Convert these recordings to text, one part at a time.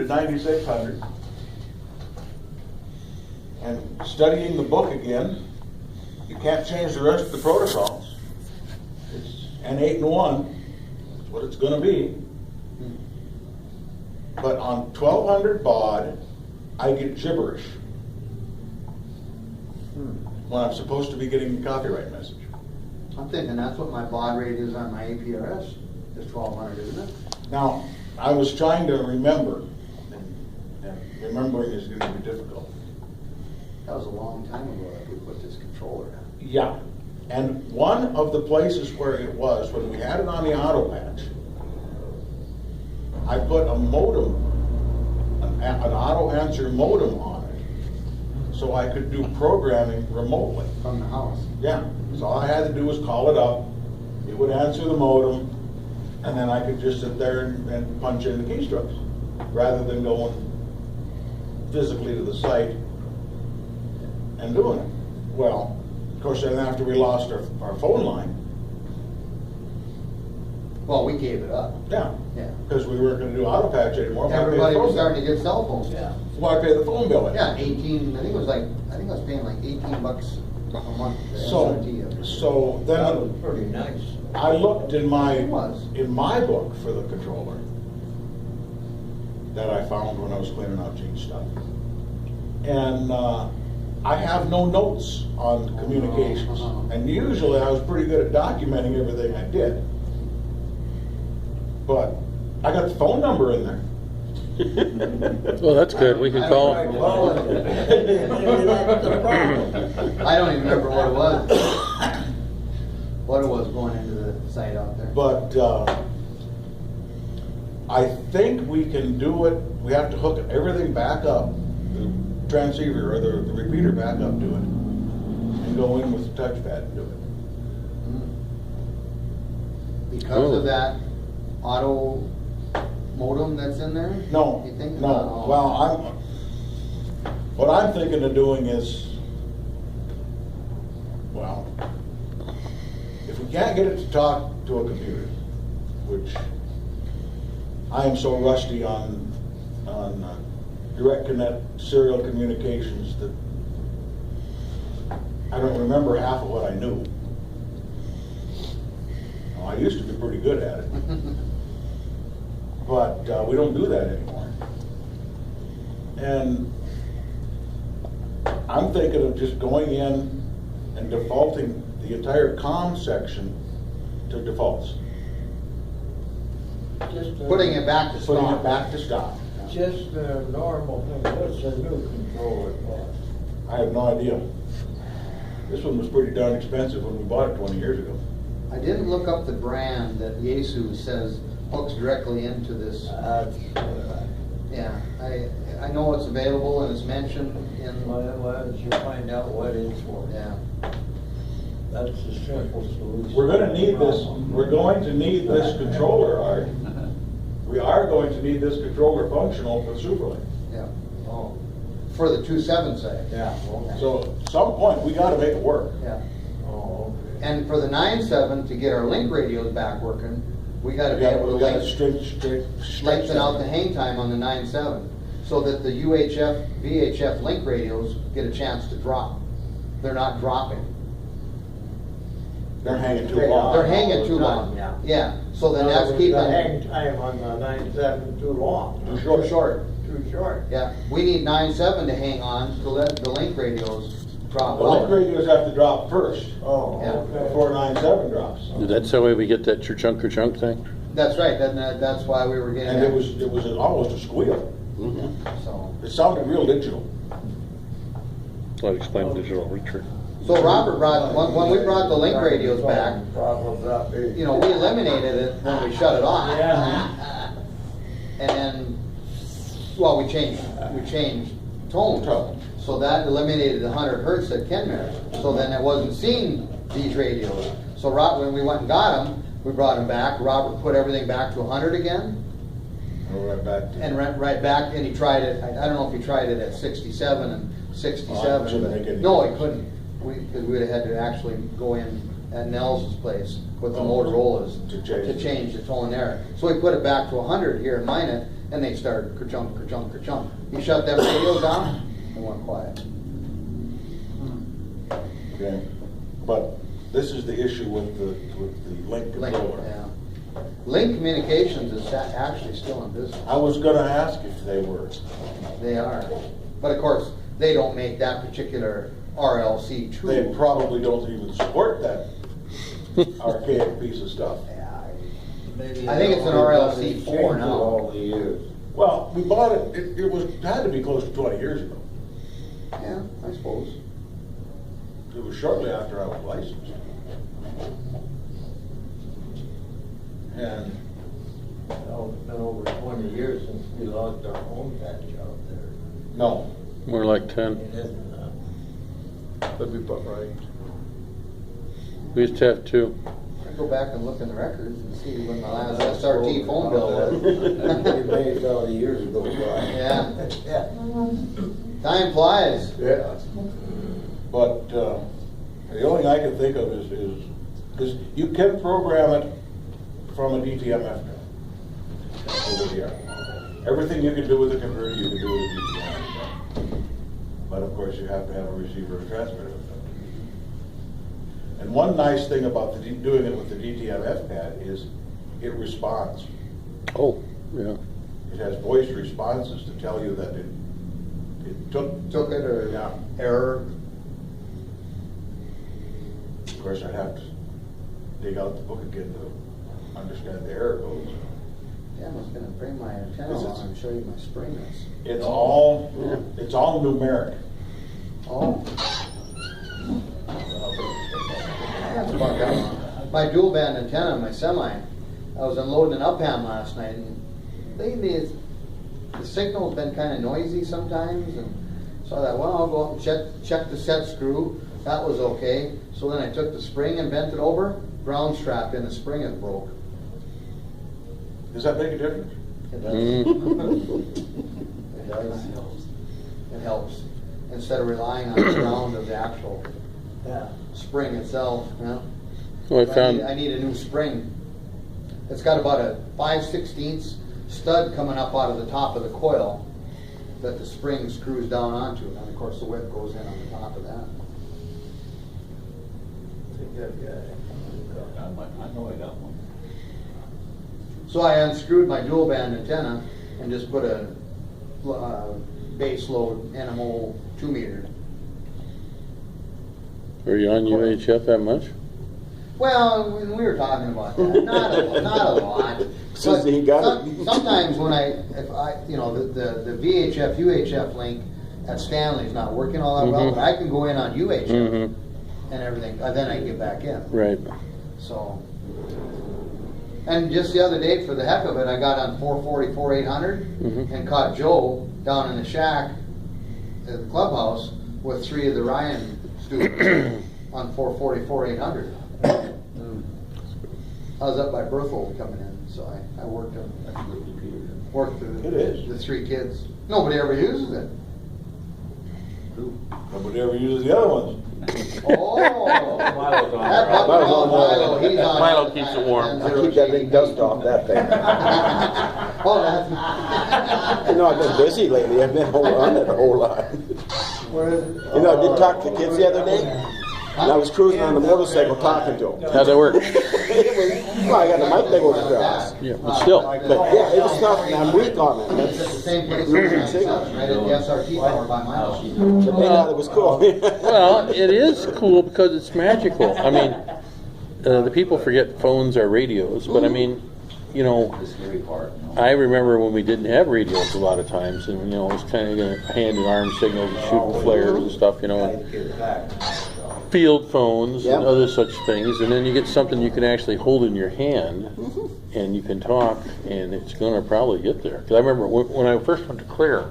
to 9600. And studying the book again, you can't change the rest of the protocols. It's N8 and 1, that's what it's going to be. But on 1200 baud, I get gibberish when I'm supposed to be getting a copyright message. I'm thinking that's what my baud rate is on my APRS, is 1200, isn't it? Now, I was trying to remember, and remembering is going to be difficult. That was a long time ago that we put this controller in. Yeah, and one of the places where it was, when we had it on the auto patch, I put a modem, an auto answer modem on it, so I could do programming remotely. From the house. Yeah, so all I had to do was call it up, it would answer the modem, and then I could just sit there and punch in the keystrokes, rather than going physically to the site and doing it. Well, of course, then after we lost our phone line, Well, we gave it up. yeah, Yeah. because we weren't gonna do auto patch anymore. Why pay the Everybody phone was bill? starting to get cell phones. Yeah. Why pay the phone bill? Yeah, 18, I think I was paying like $18 a month. for SRT of it. So That was then pretty nice. I looked in It my was. book for the controller that I found when I was cleaning out Gene's stuff. And I have no notes on communications. And usually I was pretty good at documenting everything I did. But I got the phone number in there. Well, that's good. We can call. Well, that's the problem. I don't even remember what it was. What it was going into the site out there. But I think we can do it. We have to hook everything back up, the transceiver or the repeater back up to it, and go in with the touchpad and do it. Because of that auto modem that's in there? No, You think? no. Well, what I'm thinking of doing is, well, if we can't get it to talk to a computer, which I am so rusty on direct connect serial communications that I don't remember half of what I knew. Well, I used to be pretty good at it. But we don't do that anymore. And I'm thinking of just going in and defaulting the entire comm section to defaults. Putting it back to Putting stock. it back to stock. Just the normal thing, what's a new controller cost? I have no idea. This one was pretty darn expensive when we bought it 20 years ago. I didn't look up the brand that Yaesu says hooks directly into this. Yeah, I know it's available and it's mentioned in, Well, you find out what it's for. yeah. That's the simple solution. We're going to need this. We're going to need this controller, Art. We are going to need this controller functional for Superlink. Yeah, Oh, for the 2.7 site. yeah, okay. So at some point, we got to make it work. Yeah, Oh, okay. and for the 9.7 to get our link radios back working, we got to We be got able to to straighten lengthen out the hang time on the 9.7, so that the UHF, VHF link radios get a chance to drop. They're not dropping. They're hanging too They long. They're hanging too time, long. yeah. Yeah, so then that's keeping The hang time on the 9.7 too long, too short. too short. Yeah, we need 9.7 to hang on to let the link radios drop The link out. radios have to drop first Oh, Yeah. okay. before 9.7 drops. That's the way we get that chunk thing. That's right, that's why we were getting And that. it was almost a squeal. So, It sounded real digital. That explains digital retrieval. so Robert brought, when we brought the link radios back, Problems up there. you know, we eliminated it when we shut it off. Yeah. And then, well, we changed tone. So that eliminated the 100 hertz that Ken mentioned. So then it wasn't seeing these radios. So when we went and got them, we brought them back. Robert put everything back to 100 again. We're right back to. And right back, and he tried it, I don't know if he tried it at 67 and 67. shouldn't make any No, he difference. couldn't, because we'd have had to actually go in at Nels's place with the Oh, Motorola's to change to change the tone there. So we put it back to 100 here in Minot, and they started kerchunk, kerchunk, kerchunk. You shut them radios down, they went quiet. Okay, but this is the issue with the link Link, controller. yeah. Link Communications is actually still in business. I was gonna ask if they were. They are. But of course, they don't make that particular RLC tool. They probably don't even support that archaic piece of stuff. Maybe I think it's an they've done RLC these 4 changes now. all the years. Well, we bought it, it had to be close to 20 years ago. Yeah, I suppose. It was shortly after I was licensed. And Well, it's been over 20 years since we lost our home patch out there. no, More like 10. It isn't, could be put right. We used to have 2. I go back and look in the records and see when the last SRT phone bill was. Amazed how the years go by. Yeah, Yeah. time flies. Yeah. But the only thing I can think of is because you can program it from a DTMF over here. Everything you can do with a converter, you can do with a DTMF. But of course, you have to have a receiver and transmitter with it. And one nice thing about doing it with the DTMF pad is it responds. Oh, yeah. It has voice responses to tell you that it Took it or Yeah. error. Of course, I'd have to dig out the book again to understand the error codes. Yeah, I was gonna bring my antenna Is it- along and show you my spring is. It's all numeric. Oh. That's about right. My dual band antenna on my semi, I was unloading an Upham last night, and lately the signal's been kind of noisy sometimes, and so I thought, well, I'll go out and check the set screw. That was okay. So then I took the spring and bent it over, ground strap in, the spring is broke. Does that make a difference? It does. It does. It helps. Instead of relying on the ground of the actual Yeah. spring itself, yeah. Well, I I found, need a new spring. It's got about a 5/16 stud coming up out of the top of the coil that the spring screws down onto, and of course the whip goes in on the top of that. I know I got one. So I unscrewed my dual band antenna and just put a base load NMO 2-meter. are you on UHF that much? Well, when we were talking about that, not a lot. Since But he got it. sometimes when if I, the VHF UHF link at Stanley's not working all that well, Mhm. but I can go in on UHF Mm-hmm. and everything, then I can get back in. Right. So, and just the other day, for the heck of it, I got on 440, 4800 Mhm. and caught Joe down in the shack at the clubhouse with 3 of the Ryan students on 440, 4800. I was up by Berthold coming in, so I worked them. It is. The 3 kids. Nobody ever uses it. Nobody ever uses the other ones. Oh, Milo's on that there. puppy called Milo, he's on. Milo keeps it warm. I keep that big dust off that thing. Oh, that's. You know, I've been busy lately. I've been on it a whole lot. Where is it? You know, I did talk to the kids the other day, and I was cruising on the motorcycle talking to them. How'd that work? Well, I got the mic that goes across. Yeah, but still. But yeah, it was tough, and I'm weak on it. It's at the That's, same place, Really right sick. at the SRT tower by my house. but they thought it was cool. Well, it is cool because it's magical. I mean, the people forget phones are radios, but I mean, I remember when we didn't have radios a lot of times, and it was kind of hand and arm signals and shooting flares and stuff, and field phones and Yep. other such things, and then you get something you can actually hold in your hand, and you can talk, and it's going to probably get there. Because I remember when I first went to Clare,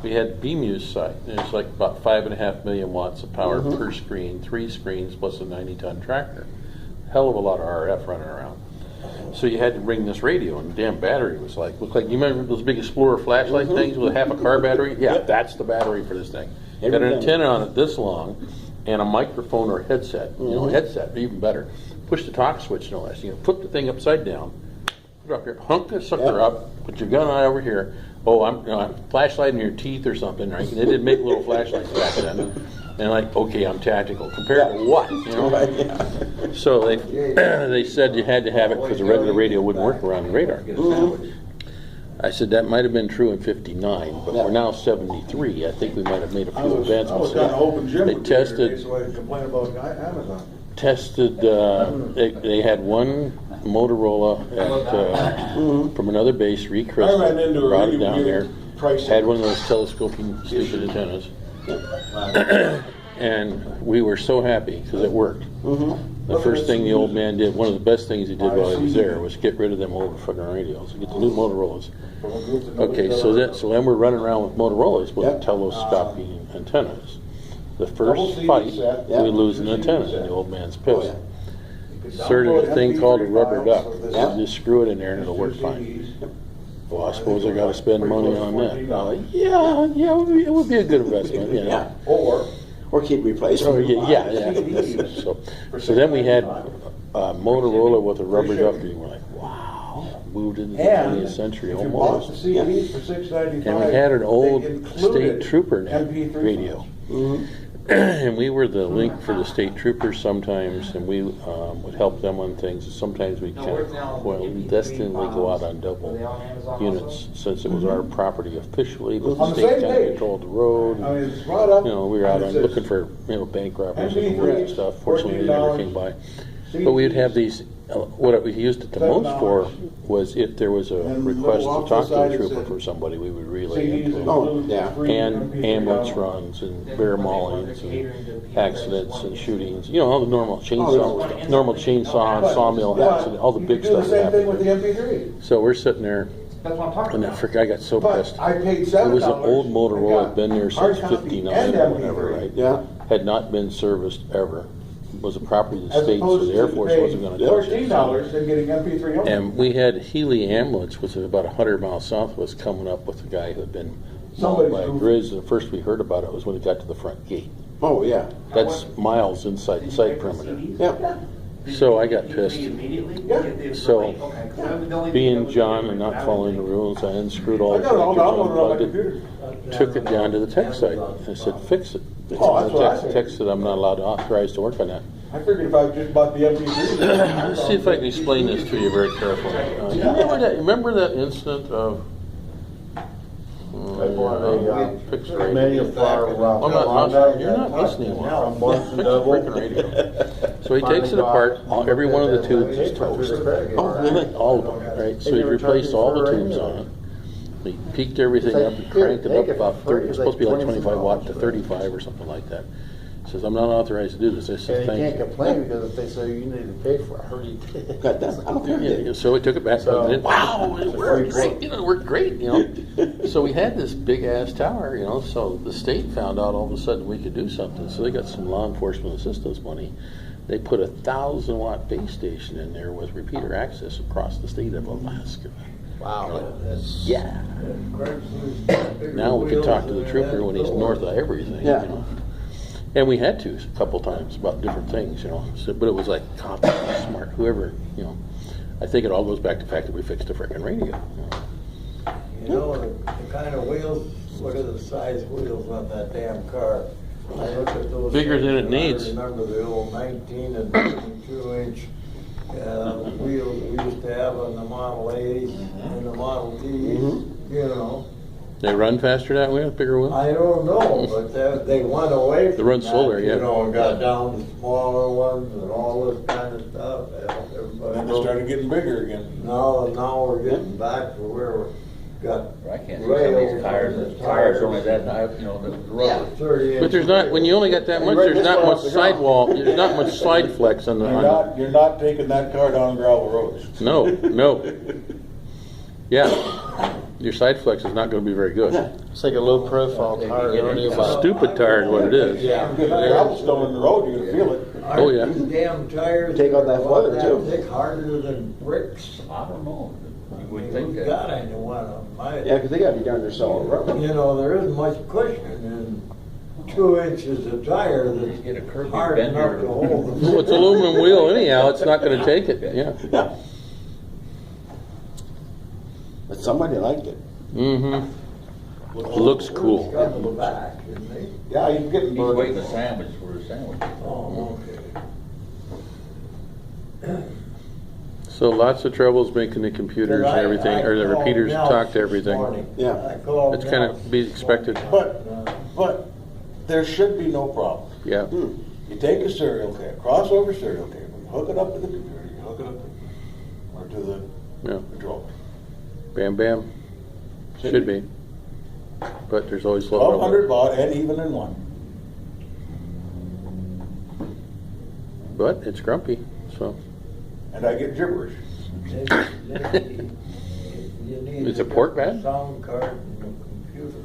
we had BMU's site, and it's like about 5.5 million watts of power per screen, 3 screens plus a 90-ton tractor. Hell of a lot of RF running around. So you had to bring this radio, and the damn battery was looked like, you remember those big Explorer flashlight things with a half a car battery? Yeah, that's the battery for this thing. Got an antenna on it this long, and a microphone or a headset. Headset, even better. Push the talk switch, no less. Flip the thing upside down, put it up here, hunk this sucker up, put your gun eye over here. Oh, I'm flashlight in your teeth or something, right? They didn't make little flashlights back then. And like, okay, I'm tactical. Compared to what, you know? Right, yeah. So they said you had to have it because the regular radio wouldn't work around the radar. I said that might have been true in '59, but we're now '73. I think we might have made a few I was advancements. kind of hoping Jim They would be here tested. today so I could complain about Amazon. Tested. They had one Motorola at, from another base, I ran recrystaled, into a brought it really down there. weird price. Had one of those telescoping stupid antennas, and we were so happy because it worked. The first thing the old man did, one of the best things he did while he was there, was get rid of them old fucking radios, get the new Motorolas. Okay, so then we're running around with Motorolas with telescoping antennas. The first fight, we lose an antenna, and the old man's pissed. Inserted a thing called a rubber duck. You just screw it in there and it'll work fine. Well, I suppose I got to spend money on that. Yeah, it would be a good investment, you know. Or keep replacing. Oh, yeah. So then we had Motorola with a rubber duck, and we're like, wow, moved into the 20th century almost. The CDs for $6.95. And we had an old they included state trooper MP3 radio. files. And we were the link for the state troopers sometimes, and we would help them on things. Sometimes we destinedly go out on double units, since it was our property officially, but the On the state same kind of page. controlled the road. I mean, it's brought up. You know, we were out and on it says looking for bank robbers MP3, and stuff. Fortunately, they never came by. But we'd have these. What we used it the most for was if there was a And request little to talk to a off the side trooper it from said, somebody, we would relay CDs into them. include yeah. free And MP3 ambulance download. runs and bear maulings and accidents and shootings. You know, all the normal chainsaw, sawmill accident, all the big stuff You that do the same thing with happened. the MP3. So we're sitting there, That's what I'm talking and about. I got so pissed. But I paid It $7. was an old Motorola, I had been there got since hard copy '59 and or whatever, MP3. right? Yeah. Had not been serviced ever. Was a property of the As state, so opposed the Air to Force paying wasn't going to touch it. $14 and getting MP3 only. And we had Healy Ambulance, which is about 100 miles south, was coming up with a guy who had been mauled by a Somebody's Grizz, and the first we heard about it was when he got to the front gate. Oh, yeah. That's miles inside the site perimeter. Yeah. So I got pissed. Yeah. So, being John and not following the rules, I unscrewed all I the got it all connectors, downloaded on my unplugged it, computer. took it down to the tech site. I said, fix it. Oh, that's what I The said. tech said I'm not allowed to authorize to work on that. I figured if I just bought the MP3. Let's see if I can explain this to you very carefully. You remember that incident of fixed radio? You're not listening well. Freaking radio. So he takes it apart. Every one of the tubes is toast. All of them, right? So he replaced all the tubes on it. He peaked everything up and cranked it up about 30. It was supposed to be like 25 watt to 35 or something like that. He says, I'm not authorized to do this. I And said, you thank can't you. complain because if they say you need to pay for it, I heard you did. Got that. I don't care. Yeah, so we took it back, plugged it in. Wow, it worked great. You know, it worked great. You know, so we had this big ass tower. You know, so the state found out all of a sudden we could do something. So they got some law enforcement assistance money. They put a 1,000-watt base station in there with repeater access across the state of Alaska. Wow. Yeah. Now we can talk to the trooper when he's north of everything. Yeah. You know? And we had to a couple times about different things, you know. So, but it was like, God, that was smart. Whoever, you know. I think it all goes back to the fact that we fixed the frickin' radio. You know? You know, the kind of wheels, look at the size wheels on that damn car. I look at those. Bigger than it things, and needs. I remember the old 19 and 22-inch wheels we used to have on the Model A's and the Model T's, you know. They run faster that way with bigger wheels? I don't know, but they went away from They run that, slower, yeah. You know, and got down to smaller ones and all this kind of stuff. Everybody Then they started getting bigger again. Now we're getting back to where we got I can't see some of these tires are only that high, you know, the rubber. 30 But there's not, when you only got that much, there's not much sidewall, there's not much slide flex on the, You're not taking that car down gravel roads. no. Yeah, your side flex is not gonna be very good. It's like a low profile tire. You don't need It's a about stupid tire is what it is. Yeah. Get that cobblestone in the road, you're gonna feel it. Oh, yeah. These damn tires. Take on that are weather, that too. thick, harder than bricks. I don't know. You would think We've that. got any one of them. Yeah, because they got to be down there solid rubber. You know, there isn't much cushion in 2 inches of tire You get a that's curvy hard enough bender. to hold the. Well, it's aluminum wheel anyhow, it's not gonna take it, yeah. Somebody liked it. Mm-hmm. Looks cool. Got in the back, isn't he? Yeah, you can get He's waiting a sandwich for a sandwich. Oh, okay. So lots of troubles making the computers and everything, or the repeaters talk to everything. Yeah. It's kind of be expected. But there should be no problem. Yeah. You take a serial cable, crossover serial cable, you hook it up to the computer, you hook it up or to the Yeah. control. Bam, bam. Should be. But there's always a little 1,200 baud and even in one. But it's grumpy, so. And I get gibberish. Is the port bad? Sound card and the computer.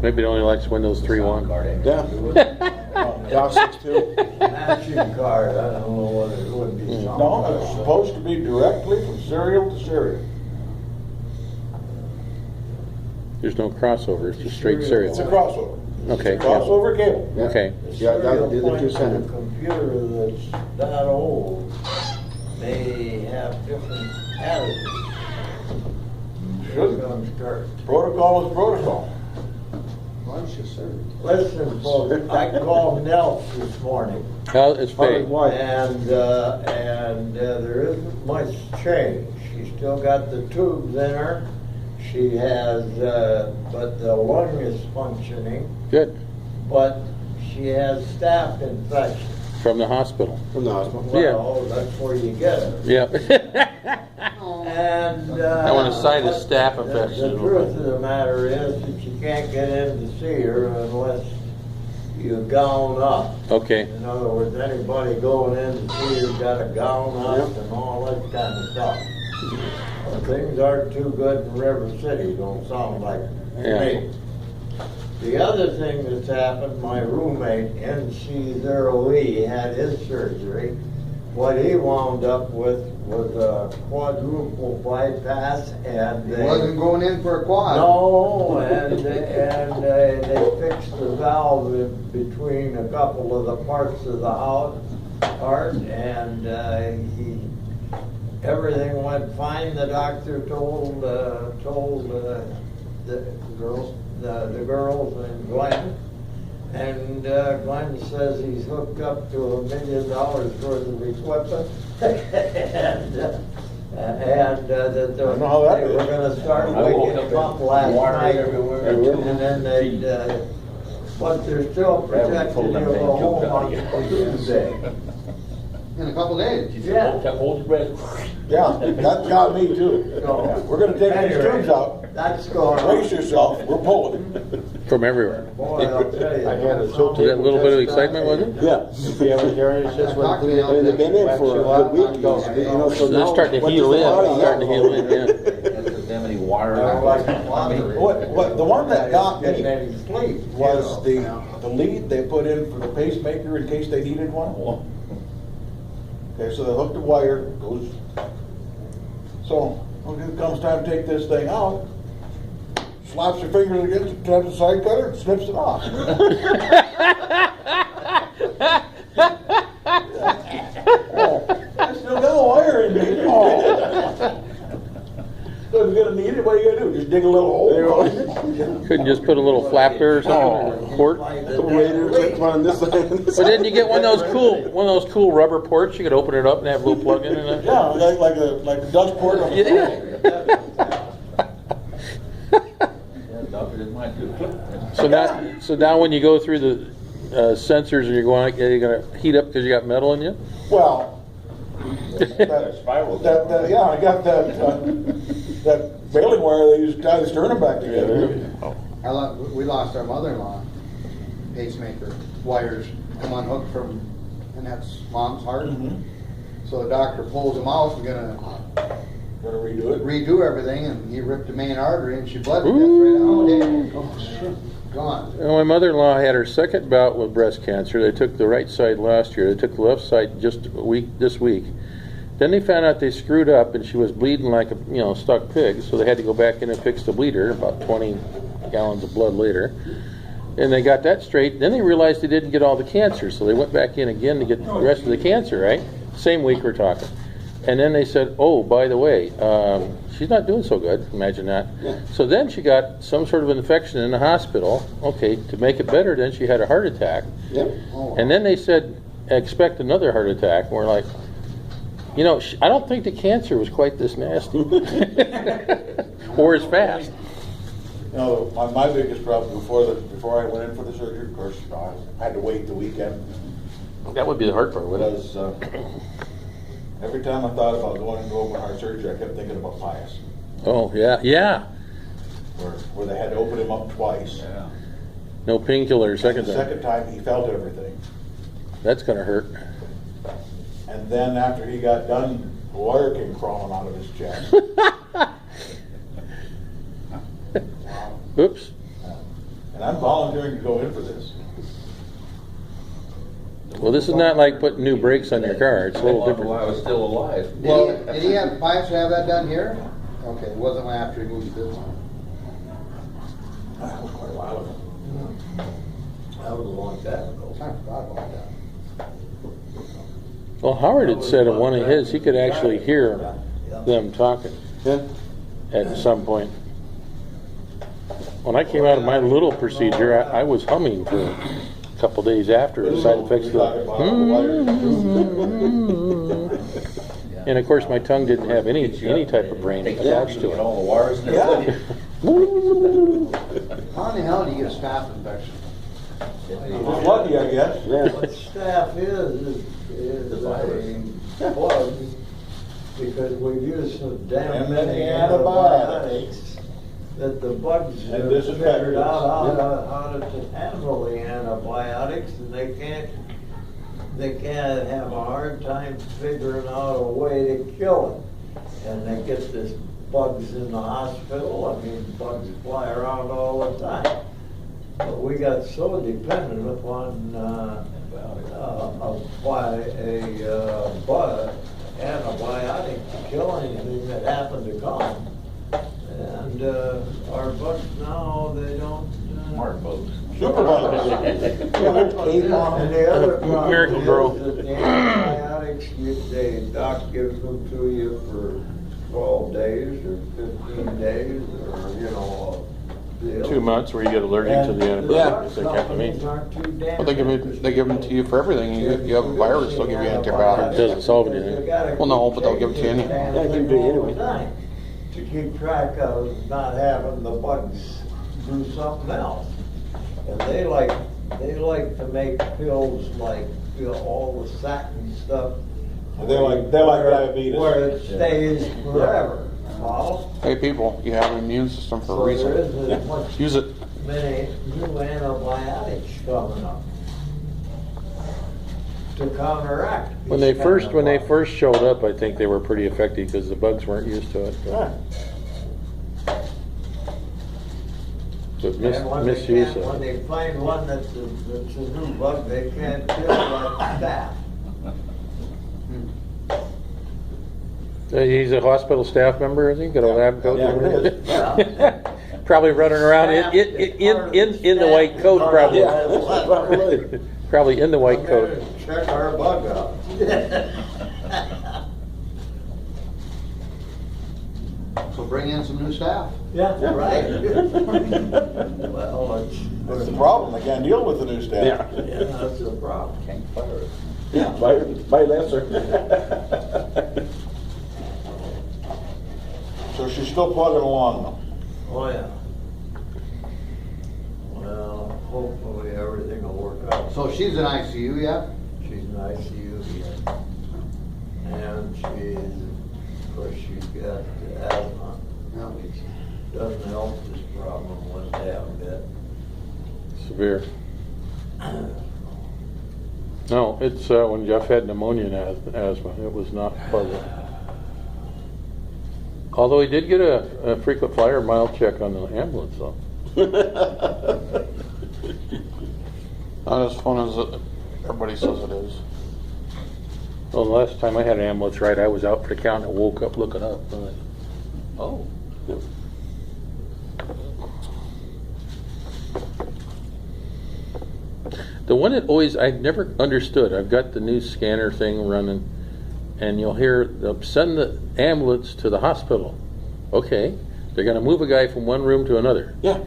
Maybe it only likes Windows 3.1. Yeah. DOS 6.2. Matching card, I don't know whether it would be sound. No, it's supposed to be directly from serial to serial. There's no crossover, it's just straight serial. It's a crossover. Okay. yeah. Crossover cable. Okay. Yeah, that did the two Serial center. point to the computer that's that old, they have different additives. Should. Gonna start. Protocol is protocol. Listen, folks, I called Nels this morning, It's paid. and there isn't much change. She's still got the tubes in her. She has, but the lung is functioning, Good. but she has staph infection. From the hospital. From the hospital. Well, that's where you get it. Yeah. And I want to cite a staph the infection. truth of the matter is that you can't get in to see her unless you gown up. Okay. In other words, anybody going in to see her's got a gown up and all that kind of stuff. Well, things aren't too good in River City, don't sound like it to Yeah. me. The other thing that's happened, my roommate, NC0E, had his surgery. What he wound up with was a quadruple bypass, and He wasn't going in for a quad. no, and they fixed the valve in between a couple of the parts of the heart, and everything went fine. The doctor told the girls and Glenn. And Glenn says he's hooked up to $1 million worth of equipment, and that I know how that they were is. going to start I woke waking up him up last water night, everywhere. and then they'd, but they're still protecting you a whole month for Tuesday. In a couple days. She Yeah. said, hold your breath. Yeah, that got me too. So, We're gonna take these anyway, tubes out. That's going Brace on. yourself, we're pulling. From everywhere. Boy, I'll tell you. I had a tilt Was that a little bit of excitement, was it? Yeah. I mean, they've been in for a good week. You know, so So they're now, starting to what heal does the in. body Starting to have? heal in, yeah. That's damn many wires. I don't like the lottery. What, the one that got Getting me any sleep. was the lead they put in for the pacemaker in case they needed one. Okay, so they hooked the wire, goes, so when it comes time to take this thing out, slaps your fingers against it, grabs the side cutter, and snips it off. I still got the wire in me. Oh. So if you're gonna need it, what are you gonna do? Just dig a little hole? Couldn't just put a little flap there or something, or port? Radiator clips on this side and this But side. didn't you get one of those cool rubber ports? You could open it up and have a little plug in and Yeah, like a Dutch port on the Yeah. Yeah, the doctor didn't mind too. So now when you go through the sensors and you're going, you're gonna heat up because you got metal in you? Well, yeah, I got that baling wire they used to tie the sternum back together. We lost our mother-in-law, pacemaker, wires come unhooked from, and that's mom's heart. So the doctor pulls them out, we're gonna Gonna redo it. redo everything, and he ripped the main artery and she bled to death right out. Oh, shit. Gone. Well, my mother-in-law had her second bout with breast cancer. They took the right side last year. They took the left side just this week. Then they found out they screwed up and she was bleeding like a stuck pig. So they had to go back in and fix the bleeder. About 20 gallons of blood later, and they got that straight. Then they realized they didn't get all the cancer, so they went back in again to get the rest of the cancer. Right, same week we're talking. And then they said, oh, by the way, she's not doing so good. Imagine that. Yeah. So then she got some sort of infection in the hospital. Okay, to make it better, then she had a heart attack. Yep. And then they said, expect another heart attack. And we're like, you know, I don't think the cancer was quite this nasty. Or as fast. You know, my biggest problem before I went in for the surgery, of course, I had to wait the weekend, That would be the hard part, wouldn't it? was every time I thought about going into open heart surgery, I kept thinking about Pius, Oh, yeah, yeah. where they had to open him up twice. Yeah. No painkiller second The time. second time, he felt everything. That's going to hurt. And then after he got done, the wire came crawling out of his chest. Oops. And I'm volunteering to go in for this. Well, this is not like putting new brakes on your car. It's a little While different. I was still alive. Did he have pipes to have that done here? Okay, it wasn't after he moved to this one. That was quite a while ago. That was a long time ago. I forgot about that. Well, Howard had said in one of his, he could actually hear them talking Yeah. at some point. When I came out of my little procedure, I was humming for a couple days after. The side effects We talked about the wires. and of course, my tongue didn't have any type of brain Take attached to Get it. all the wires and Yeah. everything. How in the hell do you get a staph infection? Just lucky, I guess. Yeah. What staph is The virus. a bug, because we've used so damn And many many antibiotics that the bugs And have disinfectants. figured out how to handle the antibiotics, and they can't have a hard time figuring out a way to kill it. And they get this bugs in the hospital. I mean, bugs fly around all the time. But we got so dependent upon antibiotic to kill anything that happened to come. And our bugs now, they don't. Smart bugs. Super bugs. And the other problem Miracle is Grow. that the antibiotics, the doc gives them to you for 12 days or 15 days or, you know, a deal. 2 months where you get allergic to the antibiotics. They can't mean. Well, Well, they give them to you for everything. You have a virus, they'll give you antibiotics. It doesn't solve anything. Well, no, but they'll give it to you anyway. Yeah, give it to you anyway. To keep track of not having the bugs do something else. And they like to make pills like, you know, all the satin stuff. They're like diabetes. Where it stays forever. Well, Hey, people, you have an immune system for a so there reason. isn't much Use it. many new antibiotics coming up to counteract. When these they kind of bugs. first showed up, I think they were pretty effective because the bugs weren't used to it. But And when misuse of when it. they find one that's a new bug, they can't kill like staph. He's a hospital staff member, is he? Got a lab coat? Yeah, he Yeah. Probably running around in the white coat, probably. Probably. Probably in the white coat. Check our bug out. So bring in some new staff. Yeah, right. Well, That's the problem. They can't deal with the new staff. Yeah. that's the problem. Can't fire it. Yeah, buy lesser. So she's still plugging along though. Oh, yeah. Well, hopefully everything will work out. So she's in ICU yet? She's in ICU again. And she's, of course, she's got asthma, No. which doesn't help this problem when they have it. Severe. No, it's when Jeff had pneumonia and asthma. It was not pleasant. Although he did get a frequent flyer mild check on the ambulance, though. Not as fun as everybody says it is. Well, the last time I had an ambulance ride, I was out for the count and woke up looking up. I'm like, oh. The one that always, I never understood, I've got the new scanner thing running, and you'll hear they'll send the ambulance to the hospital. Okay, they're going to move a guy from one room to another. Yeah.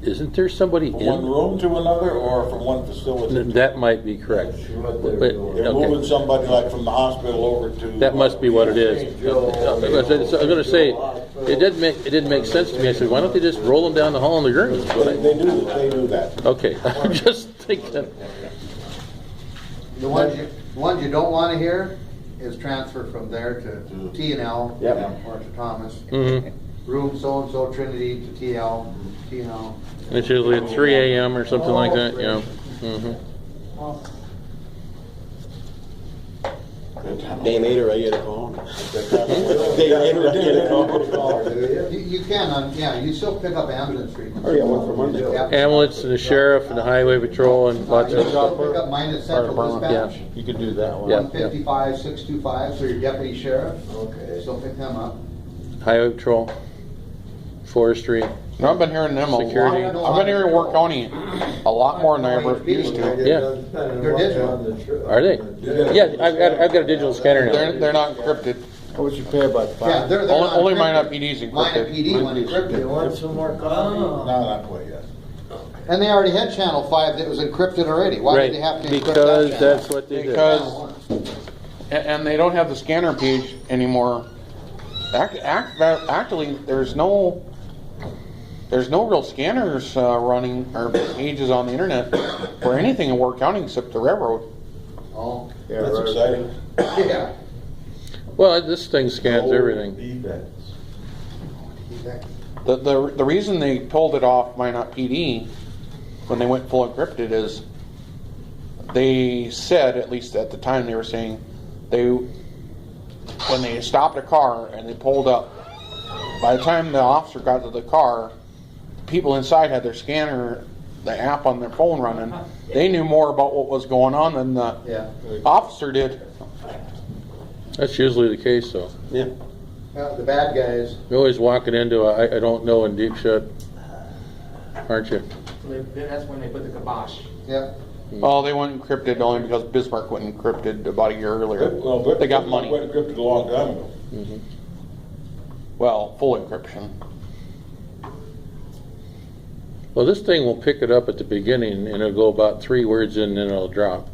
Isn't there somebody From in? one room to another or from one facility? That might be correct. That's what But- they're doing. They're Okay. moving somebody like from the hospital over to. That must be what it is. I was going to say, it didn't make sense to me. I said, why don't they just roll them down the hall on the gurney? They do that. Okay, I'm just thinking. The ones you don't wanna hear is transfer from there to T&L. Yep. Or to Thomas. Mhm. Room so-and-so Trinity to TL, T&L. It's usually at 3 a.m. or something like that, you know. Mhm. Day later, I get a call. Day later, I get a call. You can, you still pick up ambulance treatment. Oh, yeah, one for Monday. Yep. Ambulance and the sheriff and the highway patrol and lots You of can stuff. pick up mine at Central Yeah, Dispatch. you could do that one. One Yeah, 55, 625, so your deputy sheriff, Okay. still pick them up. yeah. Highway patrol, forestry. No, I've been hearing them a lot. Security. I've been hearing Work County a lot more than I ever used to. Yeah. They're digital. Are they? Yeah, I've got a digital scanner They're, now. they're not encrypted. How much you pay about Yeah, they're Only, not only encrypted. Minot PD's Minot encrypted. PD went You encrypted. want some more coffee? No, not quite yet. And they already had Channel 5 that was encrypted already. Why Right, did they have to encrypt because that that's what they did. Because, and they don't have the scanner page anymore. Actually, there's no real scanners running or pages on the internet for anything in Work County except the railroad. Oh, That's exciting. yeah. Well, this thing scans everything. Defense. The reason they pulled it off Minot PD when they went full encrypted is they said, at least at the time they were saying, when they stopped a car and they pulled up, by the time the officer got to the car, people inside had their scanner, the app on their phone running. They knew more about what was going on than the Yeah. officer did. That's usually the case, though. Yeah. The bad guys. You're always walking into a I don't know in deep shut, aren't you? That's when they put the kibosh. Yep. Well, they went encrypted only because Bismarck went encrypted about a year earlier. Well, They got money. Went encrypted a long time ago. Well, full encryption. Well, this thing will pick it up at the beginning, and it'll go about 3 words in, and then it'll drop.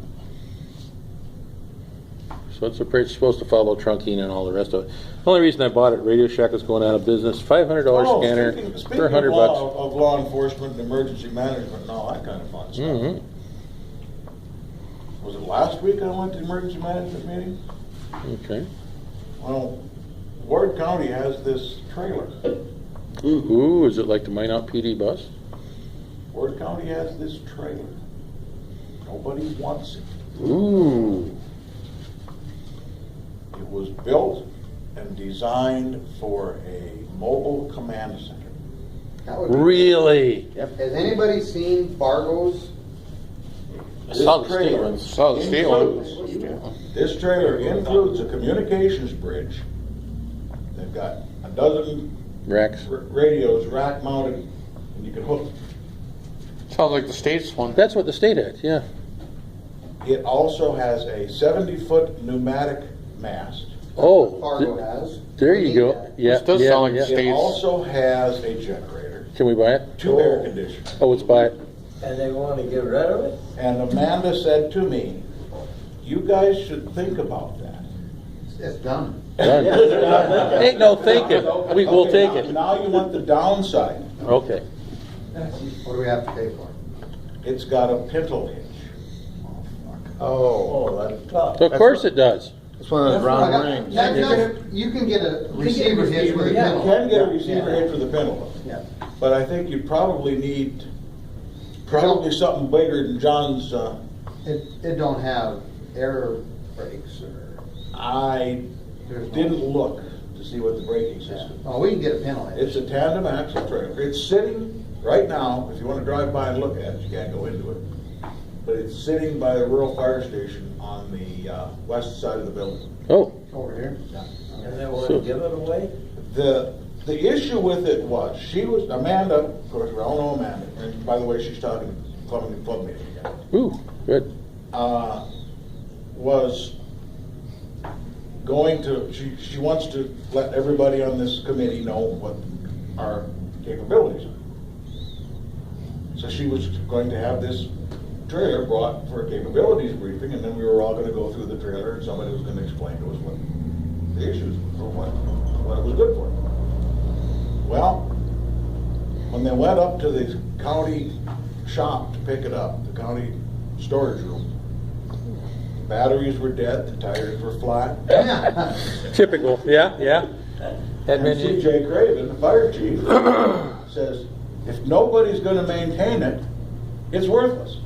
So it's supposed to follow trunking and all the rest of it. The only reason I bought it, Radio Shack is going out of business. $500 scanner Speaking for $100 of bucks. of law enforcement and emergency management and all that kind of fun stuff. Mhm. Was it last week I went to the emergency management meeting? Okay. Well, Ward County has this trailer. Ooh, is it like the Minot PD bus? Ward County has this trailer. Nobody wants it. Ooh. It was built and designed for a mobile command center. That would be- Really? Has anybody seen Fargo's? I saw the trailer state ones. So the state ones. This trailer includes a communications bridge. They've got a dozen Racks. radios rack mounted, and you can hook. Sounds like the state's one. That's what the state had, yeah. It also has a 70-foot pneumatic mast. Oh, Fargo has. there you go. Yeah, This does yeah, sound like yeah. the It state. also has a generator, Can we buy it? 2 air conditioners. Oh, let's buy it. And they want to get rid of it? And Amanda said to me, "You guys should think about that." It's done. Done. Ain't no thinking. We'll Okay, take it. Now you want the downside. Okay. What do we have to pay for? It's got a pintle hitch. Oh, that's tough. Of course it does. It's one of those round rings. You can get a receiver hitch with a You pintle. can get a receiver hitch with a pintle, Yeah. but I think you probably need something bigger than John's. It don't have air brakes or. I didn't look to see what the braking system. Oh, we can get a pintle hitch. It's a tandem axle trailer. It's sitting right now. If you want to drive by and look at it, you can't go into it. But it's sitting by the rural fire station on the west side of the building. Oh, Over here. And they want So- to give it away? The issue with it was Amanda, of course we all know Amanda, and by the way she's talking club meeting again. ooh, good. Was going to, she wants to let everybody on this committee know what our capabilities are. So she was going to have this trailer brought for a capabilities briefing, and then we were all gonna go through the trailer, and somebody was gonna explain to us what the issues were, what it was good for. Well, when they went up to the county shop to pick it up, the county storage room, the batteries were dead, the tires were flat. Typical, yeah. And C.J. Craven, the fire chief, says, if nobody's gonna maintain it, it's worthless.